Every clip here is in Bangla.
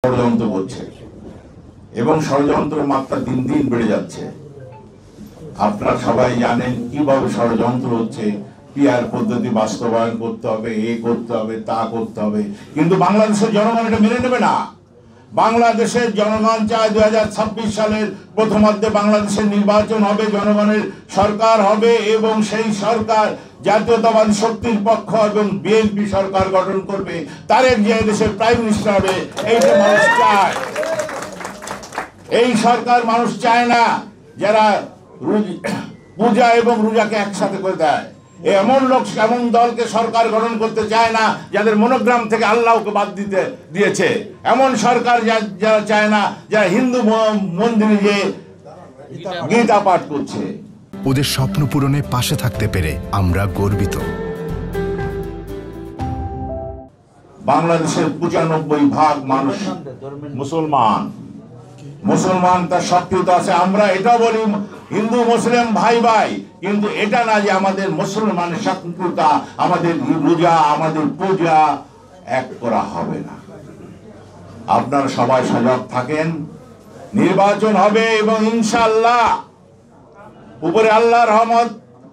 ষড়যন্ত্র করছে এবং ষড়যন্ত্রের মাত্রা দিন দিন বেড়ে যাচ্ছে। আপনারা সবাই জানেন কিভাবে ষড়যন্ত্র হচ্ছে, পিআর পদ্ধতি বাস্তবায়ন করতে হবে, এ করতে হবে, তা করতে হবে, কিন্তু বাংলাদেশের জনগণ এটা মেনে নেবে না। বাংলাদেশের জনগণ চায় 2026 সালের প্রথমার্ধে বাংলাদেশের নির্বাচন হবে, জনগণের সরকার হবে এবং সেই সরকার জাতীয়তাবাদী শক্তির পক্ষ এবং বিএনপি সরকার গঠন করবে, তারেক জিয়া দেশের প্রাইম মিনিস্টার হবে। এইটা মানুষ চায়। এই সরকার মানুষ চায় না যারা পূজা এবং রোজাকে একসাথে করে দেয়। এমন লোক, এমন দলকে সরকার গঠন করতে চায় না যাদের মনোগ্রাম থেকে আল্লাহকে বাদ দিয়েছে। এমন সরকার যারা চায় না যারা হিন্দু মন্দিরে যে গীতা পাঠ করছে। ওদের স্বপ্ন পূরণে পাশে থাকতে পেরে আমরা গর্বিত। বাংলাদেশের 95% মানুষ মুসলমান তার সক্রিয়তা আছে। আমরা এটা বলি হিন্দু মুসলিম ভাই ভাই, কিন্তু এটা না যে আমাদের মুসলমানের সক্রিয়তা, আমাদের রোজা, আমাদের পূজা এক করা হবে না। আপনারা সবাই সজাগ থাকেন। নির্বাচন হবে এবং ইনশাআল্লাহ উপরে আল্লাহর রহমত,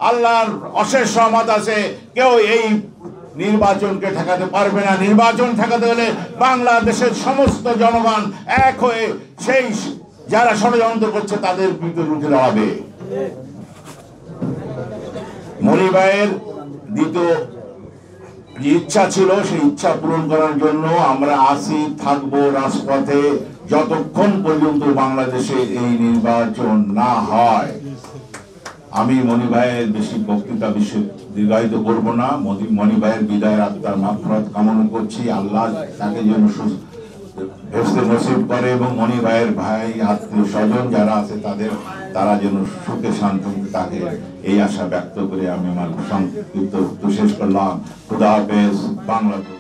আল্লাহর অশেষ রহমত আছে। কেউ এই নির্বাচনকে ঠেকাতে পারবে না। নির্বাচন ঠেকাতে হলে বাংলাদেশের সমস্ত জনগণ এক হয়ে সেই যারা ষড়যন্ত্র করছে তাদের বিরুদ্ধে রুখে দাঁড়াবে। মনি ভাইয়ের দ্বিতীয় যে ইচ্ছা ছিল সেই ইচ্ছা পূরণ করার জন্য আমরা আছি, থাকবো রাজপথে যতক্ষণ পর্যন্ত বাংলাদেশে এই নির্বাচন না হয়। আমি মনি ভাইয়ের বেশি বক্তৃতা দীর্ঘায়িত করবো না। মনি ভাইয়ের বিদায়ের আত্মার মাগফিরাত কামনা করছি। আল্লাহ তাকে যেন বেহেশতে নসিব করে এবং মনি ভাইয়ের ভাই আত্মীয় স্বজন যারা আছে তারা যেন সুখে শান্তিতে থাকে, এই আশা ব্যক্ত করে আমি আমার সংক্ষিপ্ত শেষ করলাম। খুদা হাফেজ। বাংলাদেশ।